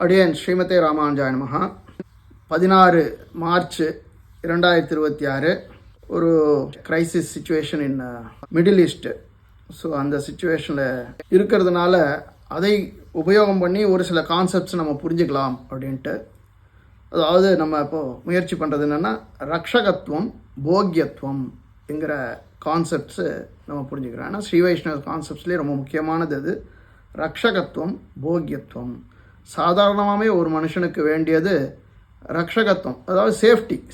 அடியேன் ஸ்ரீமதே ராமானுஜாய நமஹ. 16 மார்ச் 2026 ஒரு crisis situation in middle east. So அந்த சுச்சுவேஷனில் இருக்கிறதுனால அதை உபயோகம் பண்ணி ஒரு சில கான்செப்ட்ஸ் நம்ம புரிஞ்சுக்கலாம் அப்படின்ட்டு. அதாவது நம்ம இப்போது முயற்சி பண்ணுறது என்னென்னா ரக்ஷகத்துவம் போக்கியத்துவம் என்கிற கான்செப்ட்ஸு நம்ம புரிஞ்சுக்கிறோம். ஏன்னா ஸ்ரீ வைஷ்ணவ கான்செப்ட்ஸ்லேயே ரொம்ப முக்கியமானது அது ரக்ஷகத்துவம் போக்கியத்துவம். சாதாரணமாகவே ஒரு மனுஷனுக்கு வேண்டியது ரக்ஷகத்துவம், அதாவது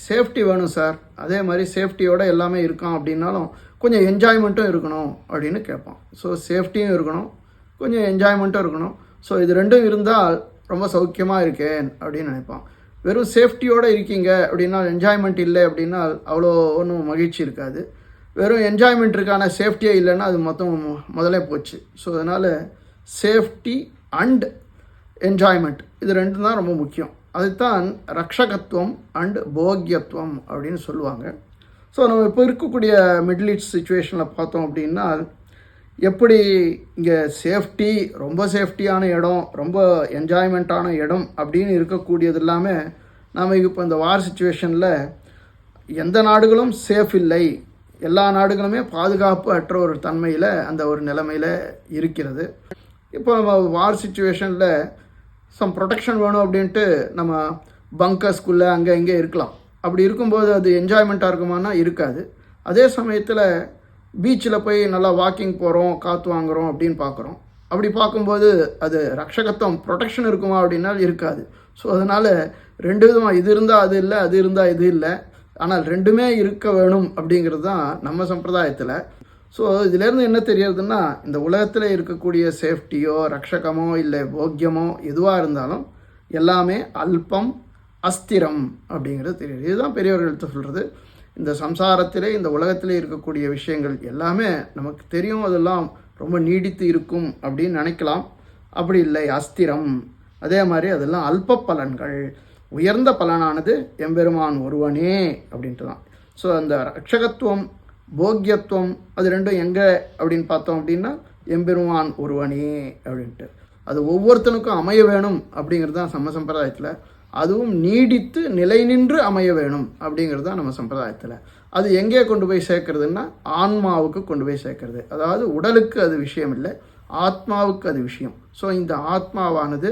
சேஃப்டி வேணும் சார். அதே மாதிரி சேஃப்டியோடு எல்லாமே இருக்கான் அப்படின்னாலும் கொஞ்சம் என்ஜாய்மெண்ட்டும் இருக்கணும் அப்படின்னு கேட்பான். ஸோ சேஃப்டியும் இருக்கணும், கொஞ்சம் என்ஜாய்மெண்ட்டும் இருக்கணும். ஸோ இது ரெண்டும் இருந்தால் ரொம்ப சௌக்கியமாக இருக்கேன் அப்படின்னு நினைப்பான். வெறும் சேஃப்டியோடு இருக்கீங்க அப்படின்னா என்ஜாய்மெண்ட் இல்லை அப்படின்னா அவ்வளோ ஒன்றும் மகிழ்ச்சி இருக்காது. வெறும் என்ஜாய்மெண்ட் இருக்கான சேஃப்டியே இல்லைன்னா அது முதலே போச்சு. ஸோ அதனால் சேஃப்டி அண்ட் என்ஜாய்மெண்ட் இது ரெண்டும் தான் ரொம்ப முக்கியம். அதுதான் ரக்ஷகத்துவம் அண்ட் போக்கியத்துவம் அப்படின்னு சொல்லுவாங்க. ஸோ நம்ம இப்போ இருக்கக்கூடிய மிடில் ஈஸ்ட் சுச்சுவேஷனில் பார்த்தோம் அப்படின்னா எப்படி இங்கே ரொம்ப சேஃப்டியான இடம், ரொம்ப என்ஜாய்மெண்ட்டான இடம் அப்படின்னு இருக்கக்கூடியது எல்லாமே நாம் இப்போ இந்த வார் சுச்சுவேஷனில் எந்த நாடுகளும் சேஃப் இல்லை, எல்லா நாடுகளுமே பாதுகாப்பு அற்ற ஒரு தன்மையில் அந்த ஒரு நிலைமையில் இருக்கிறது. இப்போ நம்ம வார் சுச்சுவேஷனில் சம் ப்ரொடெக்ஷன் வேணும் அப்படின்ட்டு நம்ம பங்கர்ஸ்குள்ளே அங்கே இங்கே இருக்கலாம். அப்படி இருக்கும்போது அது என்ஜாய்மெண்ட்டாக இருக்குமானா இருக்காது. அதே சமயத்தில் பீச்சில் போய் நல்லா வாக்கிங் போகிறோம், காற்று வாங்குகிறோம் அப்படின்னு பார்க்குறோம். அப்படி பார்க்கும்போது அது ரக்ஷகத்துவம் ப்ரொடெக்ஷன் இருக்குமா அப்படின்னா இருக்காது. ஸோ அதனால் ரெண்டு விதமாக இது இருந்தால் அது இல்லை, அது இருந்தால் இது இல்லை, ஆனால் ரெண்டுமே இருக்க வேணும் அப்படிங்கிறது தான் நம்ம சம்பிரதாயத்தில். ஸோ இதிலேருந்து என்ன தெரியறதுன்னா இந்த உலகத்தில் இருக்கக்கூடிய சேஃப்டியோ ரக்ஷகமோ இல்லை போக்கியமோ எதுவாக இருந்தாலும் எல்லாமே அல்பம் அஸ்திரம் அப்படிங்கிறது தெரியுது. இதுதான் பெரியவர்கள் சொல்கிறது. இந்த சம்சாரத்திலே இந்த உலகத்திலே இருக்கக்கூடிய விஷயங்கள் எல்லாமே நமக்கு தெரியும், அதெல்லாம் ரொம்ப நீடித்து இருக்கும் அப்படின்னு நினைக்கலாம். அப்படி இல்லை, அஸ்திரம். அதே மாதிரி அதெல்லாம் அல்ப பலன்கள். உயர்ந்த பலனானது எம்பெருமான் ஒருவனே அப்படின்ட்டு தான். ஸோ அந்த ரக்ஷகத்துவம் போக்கியத்துவம் அது ரெண்டும் எங்கே அப்படின்னு பார்த்தோம் அப்படின்னா எம்பெருமான் ஒருவனே அப்படின்ட்டு. அது ஒவ்வொருத்தனுக்கும் அமைய வேணும் அப்படிங்கிறது தான் நம்ம சம்பிரதாயத்தில். அதுவும் நீடித்து நிலை நின்று அமைய வேணும் அப்படிங்கிறது தான் நம்ம சம்பிரதாயத்தில். அது எங்கே கொண்டு போய் சேர்க்கறதுன்னா ஆன்மாவுக்கு கொண்டு போய் சேர்க்கறது. அதாவது உடலுக்கு அது விஷயம் இல்லை, ஆத்மாவுக்கு அது விஷயம். ஸோ இந்த ஆத்மாவானது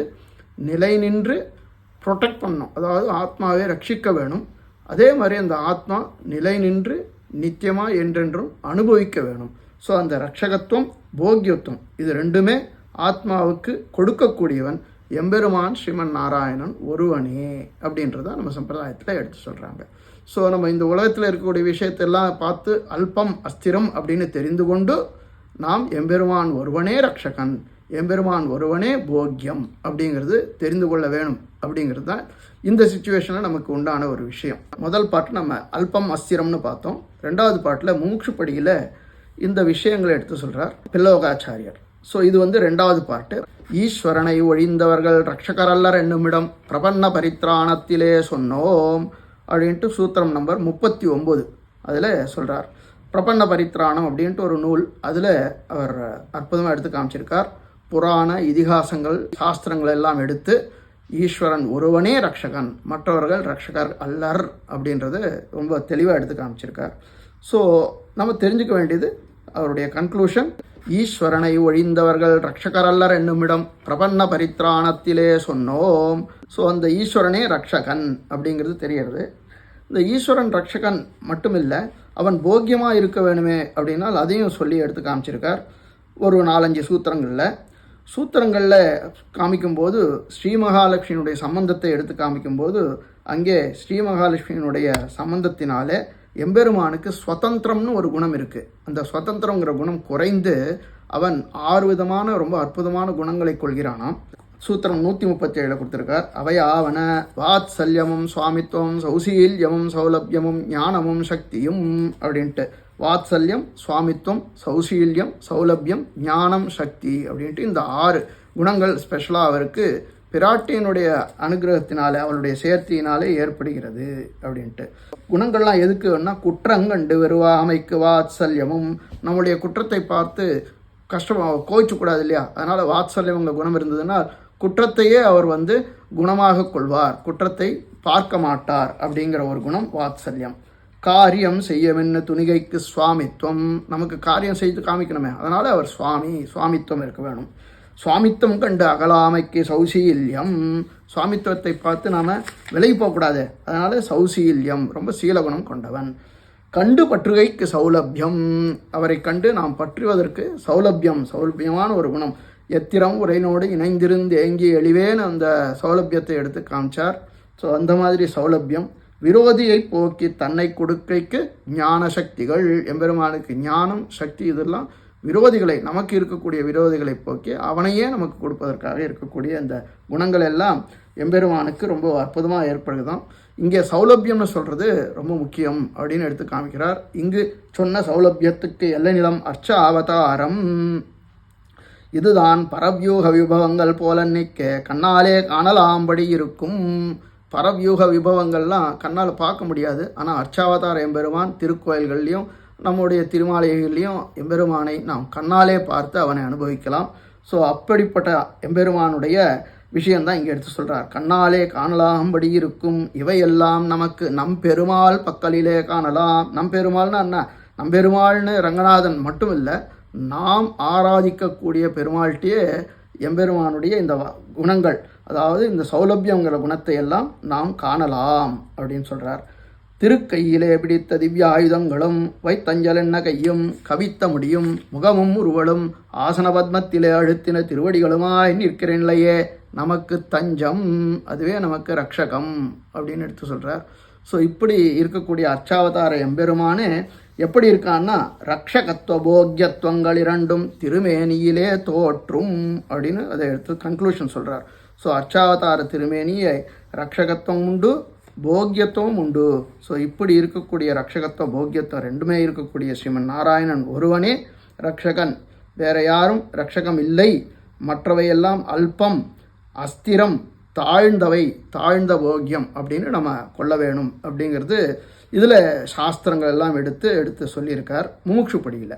நிலை நின்று ப்ரொடெக்ட் பண்ணணும், அதாவது ஆத்மாவை ரட்சிக்க வேணும். அதே மாதிரி அந்த ஆத்மா நிலை நின்று நித்தியமாக என்றென்றும் அனுபவிக்க வேணும். ஸோ அந்த ரக்ஷகத்துவம் போக்கியத்துவம் இது ரெண்டுமே ஆத்மாவுக்கு கொடுக்கக்கூடியவன் எம்பெருமான் ஸ்ரீமன் நாராயணன் ஒருவனே அப்படின்றத நம்ம சம்பிரதாயத்தில் எடுத்து சொல்கிறாங்க. ஸோ நம்ம இந்த உலகத்தில் இருக்கக்கூடிய விஷயத்தெல்லாம் பார்த்து அல்பம் அஸ்திரம் அப்படின்னு தெரிந்து கொண்டு நாம் எம்பெருமான் ஒருவனே ரக்ஷகன், எம்பெருமான் ஒருவனே போக்கியம் அப்படிங்கிறது தெரிந்து கொள்ள வேணும் அப்படிங்கிறது தான் இந்த சுச்சுவேஷனில் நமக்கு உண்டான ஒரு விஷயம். முதல் பாட்டு நம்ம அல்பம் அஸ்திரம்னு பார்த்தோம். ரெண்டாவது பாட்டில் மூக்ஷுப்படியில் இந்த விஷயங்களை எடுத்து சொல்கிறார் பில்லோகாச்சாரியர். ஸோ இது ரெண்டாவது பாட்டு. ஈஸ்வரனை ஒழிந்தவர்கள் ரக்ஷகரல்லர் என்னுமிடம் பிரபன்ன பரித்ராணத்திலே சொன்னோம் அப்படின்ட்டு சூத்திரம் நம்பர் 39 அதில் சொல்கிறார். பிரபன்ன பரித்ராணம் அப்படின்ட்டு ஒரு நூல், அதில் அவர் அற்புதமாக எடுத்து காமிச்சிருக்கார். புராண இதிகாசங்கள் சாஸ்திரங்கள் எல்லாம் எடுத்து ஈஸ்வரன் ஒருவனே ரக்ஷகன், மற்றவர்கள் ரக்ஷகர் அல்லர் அப்படின்றது ரொம்ப தெளிவாக எடுத்து காமிச்சிருக்கார். ஸோ நம்ம தெரிஞ்சுக்க வேண்டியது அவருடைய கன்க்ளூஷன், ஈஸ்வரனை ஒழிந்தவர்கள் ரக்ஷகர் அல்லர் என்னுமிடம் பிரபன்ன பரித்ராணத்திலே சொன்னோம். ஸோ அந்த ஈஸ்வரனே ரக்ஷகன் அப்படிங்கிறது தெரிகிறது. இந்த ஈஸ்வரன் ரக்ஷகன் மட்டுமில்லை, அவன் போக்கியமாக இருக்க வேணுமே அப்படின்னால் அதையும் சொல்லி எடுத்து காமிச்சிருக்கார். ஒரு 4-5 சூத்திரங்களில் காமிக்கும்போது ஸ்ரீ மகாலட்சுமியினுடைய சம்பந்தத்தை எடுத்து காமிக்கும்போது அங்கே ஸ்ரீ மகாலட்சுமியினுடைய சம்பந்தத்தினாலே எம்பெருமானுக்கு ஸ்வதந்திரம்னு ஒரு குணம் இருக்குது. அந்த ஸ்வதந்திரங்கிற குணம் குறைந்து அவன் 6 விதமான ரொம்ப அற்புதமான குணங்களை கொள்கிறானாம். சூத்திரம் 137 கொடுத்துருக்கார். அவையாவன வாத்சல்யமும் சுவாமித்துவம் சௌசீல்யமும் சௌலபியமும் ஞானமும் சக்தியும் அப்படின்ட்டு. வாத்சல்யம், சுவாமித்துவம், சௌசீல்யம், சௌலபியம், ஞானம், சக்தி அப்படின்ட்டு இந்த 6 குணங்கள் ஸ்பெஷலாக அவருக்கு பிராட்டியினுடைய அனுகிரகத்தினாலே அவளுடைய சேர்த்தியினாலே ஏற்படுகிறது அப்படின்ட்டு. குணங்கள்லாம் எதுக்குன்னா குற்றங்கண்டு வெறுவாமைக்கு வாத்சல்யமும், நம்முடைய குற்றத்தை பார்த்து கஷ்டமாக கோவிச்சக்கூடாது இல்லையா, அதனால் வாத்சல்யங்கிற குணம் இருந்ததுன்னா குற்றத்தையே அவர் குணமாக கொள்வார், குற்றத்தை பார்க்க மாட்டார் அப்படிங்கிற ஒரு குணம் வாத்சல்யம். காரியம் செய்யமென்னு துணிகைக்கு சுவாமித்துவம், நமக்கு காரியம் செய்து காமிக்கணுமே, அதனால் அவர் சுவாமித்துவம் இருக்க வேணும். சுவாமித்துவம் கண்டு அகலாமைக்கு சௌசீல்யம், சுவாமித்துவத்தை பார்த்து நாம் விலகி போகக்கூடாது, அதனால் சௌசீல்யம், ரொம்ப சீலகுணம் கொண்டவன். கண்டு பற்றுகைக்கு சௌலபியம், அவரை கண்டு நாம் பற்றுவதற்கு சௌலபியமான ஒரு குணம். எத்திரம் உரையினோடு இணைந்திருந்து ஏங்கி எளிவேன்னு அந்த சௌலபியத்தை எடுத்து காமிச்சார். ஸோ அந்த மாதிரி சௌலபியம். விரோதியை போக்கி தன்னை கொடுக்கைக்கு ஞான சக்திகள், எம்பெருமானுக்கு ஞானம் சக்தி இதெல்லாம் விரோதிகளை, நமக்கு இருக்கக்கூடிய விரோதிகளை போக்கி அவனையே நமக்கு கொடுப்பதற்காக இருக்கக்கூடிய அந்த குணங்கள் எல்லாம் எம்பெருமானுக்கு ரொம்ப அற்புதமாக ஏற்படுதுதான். இங்கே சௌலபியம்னு சொல்கிறது ரொம்ப முக்கியம் அப்படின்னு எடுத்து காமிக்கிறார். இங்கு சொன்ன சௌலபியத்துக்கு எல்லை நிலம் அர்ச்ச அவதாரம். இதுதான் பரவியூக விபவங்கள் போல நிற்க கண்ணாலே காணலாம்படி இருக்கும். பரவியூக விபவங்கள்லாம் கண்ணால் பார்க்க முடியாது, ஆனால் அர்ச்சாவதார எம்பெருமான் திருக்கோயில்கள்லையும் நம்முடைய திருமாலைகள்லையும் எம்பெருமானை நாம் கண்ணாலே பார்த்து அவனை அனுபவிக்கலாம். ஸோ அப்படிப்பட்ட எம்பெருமானுடைய விஷயந்தான் இங்கே எடுத்து சொல்கிறார். கண்ணாலே காணலாம்படி இருக்கும் இவையெல்லாம் நமக்கு நம் பெருமாள் பக்கலிலே காணலாம். நம் பெருமாள்னா என்ன? நம் பெருமாள்னு ரங்கநாதன் மட்டும் இல்லை, நாம் ஆராதிக்கக்கூடிய பெருமாள்கிட்டே எம்பெருமானுடைய இந்த குணங்கள், அதாவது இந்த சௌலபியங்கிற குணத்தை எல்லாம் நாம் காணலாம் அப்படின்னு சொல்கிறார். திருக்கையிலே பிடித்த திவ்ய ஆயுதங்களும் வைத்தஞ்சல் என்ன கையும் கவித்த முடியும் முகமும் உருவலும் ஆசன பத்மத்திலே அழுத்தின திருவடிகளுமாய் நிற்கிறேன்லையே நமக்கு தஞ்சம், அதுவே நமக்கு ரக்ஷகம் அப்படின்னு எடுத்து சொல்கிறார். ஸோ இப்படி இருக்கக்கூடிய அர்ச்சாவதார எம்பெருமானே எப்படி இருக்கான்னா ரக்ஷகத்துவ போக்கியத்துவங்கள் இரண்டும் திருமேனியிலே தோற்றும் அப்படின்னு அதை எடுத்து கன்க்ளூஷன் சொல்கிறார். ஸோ அர்ச்சாவதார திருமேனியை ரக்ஷகத்துவம் உண்டு, போக்கியத்துவம் உண்டு. ஸோ இப்படி இருக்கக்கூடிய ரக்ஷகத்துவ போக்கியத்துவம் ரெண்டுமே இருக்கக்கூடிய ஸ்ரீமன் நாராயணன் ஒருவனே ரக்ஷகன், வேற யாரும் ரக்ஷகம் இல்லை. மற்றவையெல்லாம் அல்பம், அஸ்திரம், தாழ்ந்த போக்கியம் அப்படின்னு நம்ம கொள்ள வேணும் அப்படிங்கிறது இதில் சாஸ்திரங்கள் எல்லாம் எடுத்து சொல்லியிருக்கார் முமுட்சுப்படியில்.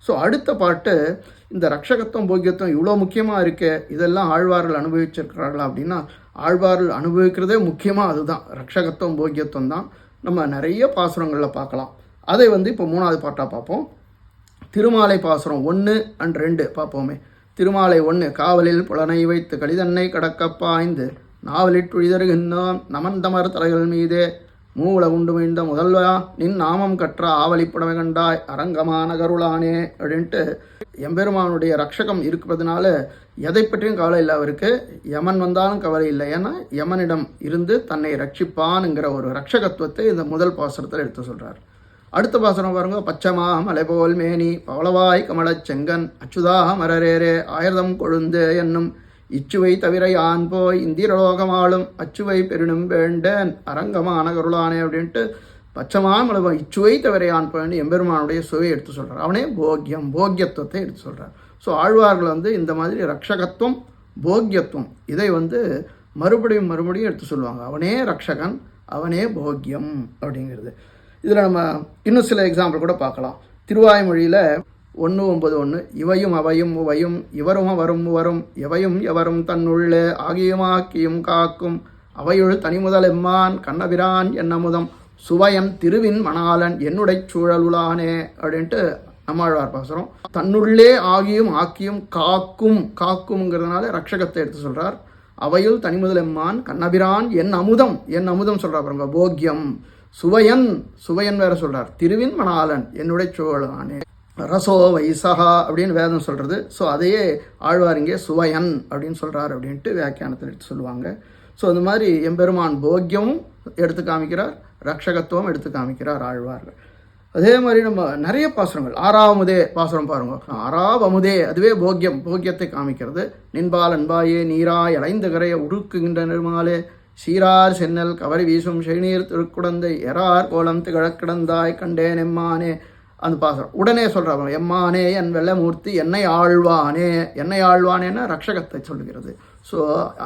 ஸோ அடுத்த பாட்டு இந்த ரக்ஷகத்துவம் போக்கியத்துவம் இவ்வளோ முக்கியமாக இருக்கு, இதெல்லாம் ஆழ்வார்கள் அனுபவிச்சிருக்கிறார்களா அப்படின்னா ஆழ்வார்கள் அனுபவிக்கிறதே முக்கியமாக அதுதான், ரக்ஷகத்துவம் போக்கியத்துவம் தான். நம்ம நிறைய பாசுரங்களில் பார்க்கலாம். அதை இப்போ 3வது பாட்டாக பார்ப்போம். திருமாலை பாசுரம் 1 and 2 பார்ப்போமே. திருமாலை 1 காவலில் புலனை வைத்து கடிதன்னை கடக்க பாய்ந்து நாவலிட்டுழிதருகின்றான் நமந்தமர் தலைகள் மீதே மூல உண்டு மீண்ட முதல்வா நின் நாமம் கற்ற ஆவலிப்புடமை கண்டாய் அரங்கமான கருளானே அப்படின்ட்டு எம்பெருமானுடைய ரக்ஷகம் இருக்கிறதுனால எதை பற்றியும் கவலை இல்லை அவருக்கு. யமன் வந்தாலும் கவலை இல்லை, ஏன்னா யமனிடம் இருந்து தன்னை ரட்சிப்பான்ங்கிற ஒரு ரக்ஷகத்துவத்தை இந்த முதல் பாசுரத்தில் எடுத்து சொல்கிறார். அடுத்த பாசுரம் பாருங்க. பச்சமா மலைபோல் மேனி பவளவாய் கமலச் செங்கன் அச்சுதா மரரேரே ஆயிரதம் கொழுந்து என்னும் இச்சுவை தவிர யான் போய் இந்திரலோகமாளும் அச்சுவை பெருணும் வேண்டேன் அரங்கமான கருளானே அப்படின்ட்டு பச்சமா மலை இச்சுவை தவிர யான் போய் எம்பெருமானுடைய சுவையை எடுத்து சொல்கிறார். அவனே போக்கியத்துவத்தை எடுத்து சொல்கிறார். ஸோ ஆழ்வார்கள் இந்த மாதிரி ரக்ஷகத்துவம் போக்கியத்துவம் இதை மறுபடியும் எடுத்து சொல்லுவாங்க. அவனே ரக்ஷகன், அவனே போக்கியம் அப்படிங்கிறது. இதில் நம்ம இன்னும் சில எக்ஸாம்பிள் கூட பார்க்கலாம். திருவாய்மொழியில் 1:9 இவையும் அவையும் உவையும் இவரும் அவரும் எவையும் எவரும் தன்னுள்ளே ஆகியுமாக்கியும் காக்கும் அவையுள் தனிமுதல் எம்மான் கண்ணபிரான் என்னமுதம் சுவயன் திருவின் மணாலன் என்னுடை சூழலுளானே அப்படின்ட்டு நம்மாழ்வார் பாசுரம். தன்னுள்ளே ஆகியும் ஆக்கியும் காக்கும்ங்கிறதுனால ரக்ஷகத்தை எடுத்து சொல்கிறார். அவையுள் தனிமுதல் எம்மான் கண்ணபிரான் என் அமுதம் சொல்கிறார் பாருங்க, போக்கியம். சுவையன் வேற சொல்கிறார். திருவின் மணாலன் என்னுடைய சூழலானே ரசோ வைசகா அப்படின்னு வேதம் சொல்கிறது. ஸோ அதையே ஆழ்வார் இங்கே சுவையன் அப்படின்னு சொல்கிறார் அப்படின்ட்டு வியாக்கியானத்தில் எடுத்து சொல்லுவாங்க. ஸோ அந்த மாதிரி எம்பெருமான் போக்கியமும் எடுத்து காமிக்கிறார், ரக்ஷகத்துவம் எடுத்து காமிக்கிறார் ஆழ்வார்கள். அதே மாதிரி நம்ம நிறைய பாசுரங்கள், 6வது பாசுரம் பாருங்க. ஆறாவமுதே அதுவே போக்கியத்தை காமிக்கிறது. நின்பால் அன்பாயே நீராய் அலைந்து கரைய உருக்குகின்ற நிர்மாலே சீரார் சென்னல் கவரி வீசும் செழுநீர் திருக்குடந்தை எறார் கோலம் திகழக்கிடந்தாய் கண்டேன் எம்மானே அந்த பாசுரம். உடனே சொல்கிறாங்க, எம்மானே என் வெள்ளமூர்த்தி என்னை ஆழ்வானேன்னா ரக்ஷகத்தை சொல்லுகிறது. ஸோ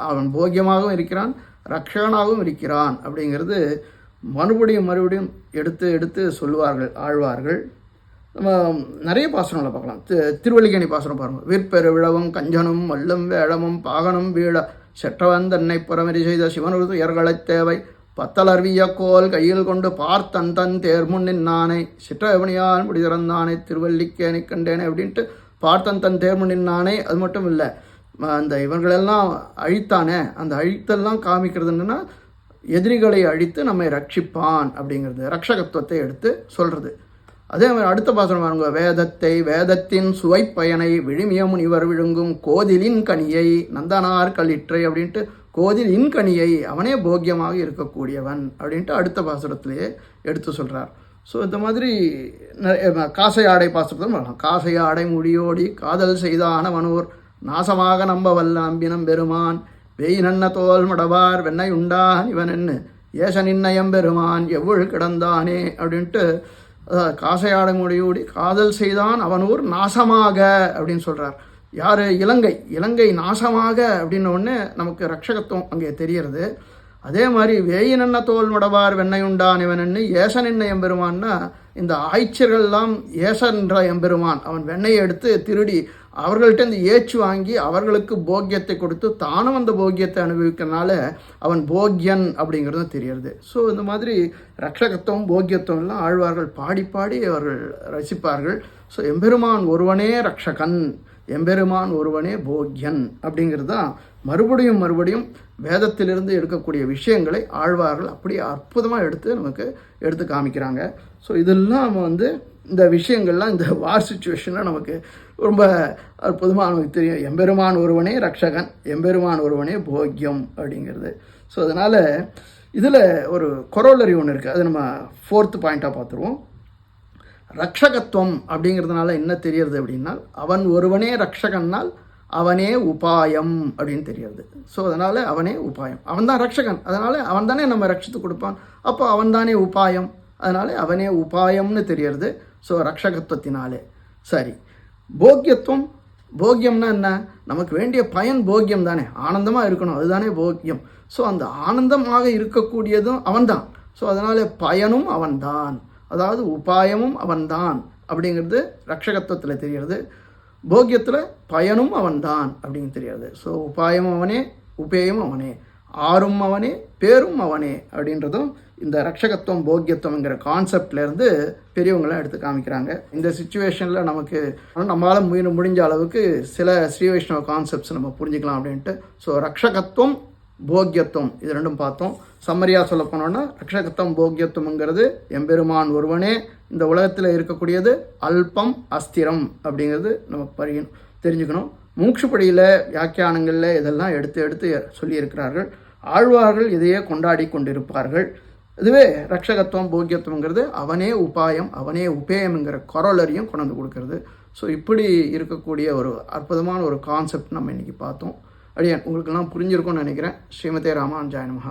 அவன் போக்கியமாகவும் இருக்கிறான், ரக்ஷகனாகவும் இருக்கிறான் அப்படிங்கிறது மறுபடியும் எடுத்து சொல்லுவார்கள் ஆழ்வார்கள். நம்ம நிறைய பாசுரங்களை பார்க்கலாம். திருவல்லிக்கேணி பாசுரம் பாருங்கள். விற்பெரு விழவும் கஞ்சனும் மல்லும் வேளமும் பாகனும் வீழ செற்றவன் தன்னை புறமறி செய்த சிவனு துயர்களைத் தேவை பத்தலர்விய கோல் கையில் கொண்டு பார்த்தன் தன் தேர்முன் நின்னானை சிற்றவனியால் முடி திறந்தானே திருவல்லிக்கேணி கண்டேனே அப்படின்ட்டு பார்த்தன் தன் தேர்முன் நின்னானே. அது மட்டும் இல்லை, அந்த இவர்களெல்லாம் அழித்தானே, அந்த அழித்தெல்லாம் காமிக்கிறது என்னென்னா எதிரிகளை அழித்து நம்மை ரட்சிப்பான் அப்படிங்கிறது ரட்சகத்துவத்தை எடுத்து சொல்கிறது. அதே மாதிரி அடுத்த பாசனம் பாருங்க. வேதத்தை வேதத்தின் சுவைப்பயனை விழுமிய முனிவர் விழுங்கும் கோதிலின் கனியை நந்தனார் களிற்றை அப்படின்ட்டு கோதிலின் கனியை அவனே போக்கியமாக இருக்கக்கூடியவன் அப்படின்ட்டு அடுத்த பாசுரத்திலேயே எடுத்து சொல்கிறார். ஸோ இந்த மாதிரி காசை ஆடை பாசுரத்தில் வரலாம். காசை ஆடை முடியோடி காதல் செய்தான மனூர் நாசமாக நம்ப வல்ல நம்பினம் பெருமான் வெய் நன்ன தோல் மடவார் வெண்ணை உண்டான் இவன் என்ன ஏச நின்னயம் பெருமான் எவ்வளவு கிடந்தானே அப்படின்ட்டு காசையாடை முடியோடி காதல் செய்தான் அவனூர் நாசமாக அப்படின்னு சொல்கிறார். யார்? இலங்கை நாசமாக அப்படின்ன உடனே நமக்கு ரட்சகத்துவம் அங்கே தெரியறது. அதே மாதிரி வேயினன்ன தோல் மடவார் வெண்ணையுண்டான் இவனன்னு ஏசன் என்ன எம்பெருமான்னா இந்த ஆய்ச்சர்கள்லாம் ஏசன்ற எம்பெருமான் அவன் வெண்ணையை எடுத்து திருடி அவர்கள்ட்ட இந்த ஏச்சு வாங்கி அவர்களுக்கு போக்கியத்தை கொடுத்து தானும் அந்த போக்கியத்தை அனுபவிக்கிறதுனால அவன் போக்கியன் அப்படிங்கிறதும் தெரியறது. ஸோ இந்த மாதிரி ரட்சகத்துவம் போக்கியத்துவம் எல்லாம் ஆழ்வார்கள் பாடி பாடி அவர்கள் ரசிப்பார்கள். ஸோ எம்பெருமான் ஒருவனே ரட்சகன், எம்பெருமான் ஒருவனே போக்கியன் அப்படிங்கிறது தான் மறுபடியும் வேதத்திலிருந்து எடுக்கக்கூடிய விஷயங்களை ஆழ்வார்கள் அப்படியே அற்புதமாக எடுத்து காமிக்கிறாங்க. ஸோ இதெல்லாம் நம்ம இந்த விஷயங்கள்லாம் இந்த வார் சுச்சுவேஷனில் நமக்கு ரொம்ப அற்புதமாக நமக்கு தெரியும். எம்பெருமான் ஒருவனே ரட்சகன், எம்பெருமான் ஒருவனே போக்கியம் அப்படிங்கிறது. ஸோ அதனால் இதில் ஒரு கொரோலரி ஒன்று இருக்குது. அது நம்ம 4th பாயிண்ட்டாக பார்த்துருவோம். ரட்சகத்துவம் அப்படிங்கிறதுனால என்ன தெரியறது அப்படின்னா அவன் ஒருவனே ரட்சகன்னால் அவனே உபாயம் அப்படின்னு தெரியாது. ஸோ அதனால் அவனே உபாயம், அவன் தான் ரட்சகன், அதனால் அவன் தானே நம்ம ரட்சித்து கொடுப்பான், அப்போ அவன் தானே உபாயம், அதனால் அவனே உபாயம்னு தெரியறது. ஸோ ரட்சகத்துவத்தினாலே. சரி, போக்கியம்னா என்ன? நமக்கு வேண்டிய பயன் போக்கியம் தானே, ஆனந்தமாக இருக்கணும், அதுதானே போக்கியம். ஸோ அந்த ஆனந்தமாக இருக்கக்கூடியதும் அவன்தான். ஸோ அதனால் பயனும் அவன்தான், அதாவது உபாயமும் அவன்தான் அப்படிங்கிறது ரட்சகத்துவத்தில் தெரிகிறது. போக்கியத்தில் பயனும் அவன்தான் அப்படின்னு தெரியாது. ஸோ உபாயமும் அவனே, உபேயம் அவனே, ஆறும் அவனே, பேரும் அவனே அப்படின்றதும் இந்த ரட்சகத்துவம் போக்கியத்துவங்கிற கான்செப்ட்லேருந்து பெரியவங்களாம் எடுத்து காமிக்கிறாங்க. இந்த சுச்சுவேஷனில் நமக்கு நம்மளால் முடிஞ்ச அளவுக்கு சில ஸ்ரீ வைஷ்ணவ கான்செப்ட்ஸ் நம்ம புரிஞ்சுக்கலாம் அப்படின்ட்டு. ஸோ ரட்சகத்துவம் போக்கியத்துவம் இது ரெண்டும் பார்த்தோம். சம்மரியாக சொல்ல போனோன்னா ரட்சகத்துவம் போக்கியத்துவங்கிறது எம்பெருமான் ஒருவனே, இந்த உலகத்தில் இருக்கக்கூடியது அல்பம் அஸ்திரம் அப்படிங்கிறது நம்ம தெரிஞ்சுக்கணும். மூக்ஷுப்படியில் வியாக்கியானங்களில் இதெல்லாம் எடுத்து சொல்லியிருக்கிறார்கள். ஆழ்வார்கள் இதையே கொண்டாடி கொண்டிருப்பார்கள். இதுவே ரட்சகத்துவம் போக்கியத்துவங்கிறது அவனே உபாயம், அவனே உபேயம்ங்கிற கொரோலரியும் கொண்டு கொடுக்கறது. ஸோ இப்படி இருக்கக்கூடிய ஒரு அற்புதமான ஒரு கான்செப்ட் நம்ம இன்றைக்கி பார்த்தோம். அடியேன் உங்களுக்கெல்லாம் புரிஞ்சிருக்கும்னு நினைக்கிறேன். ஸ்ரீமதே ராமானுஜாய நமஹ.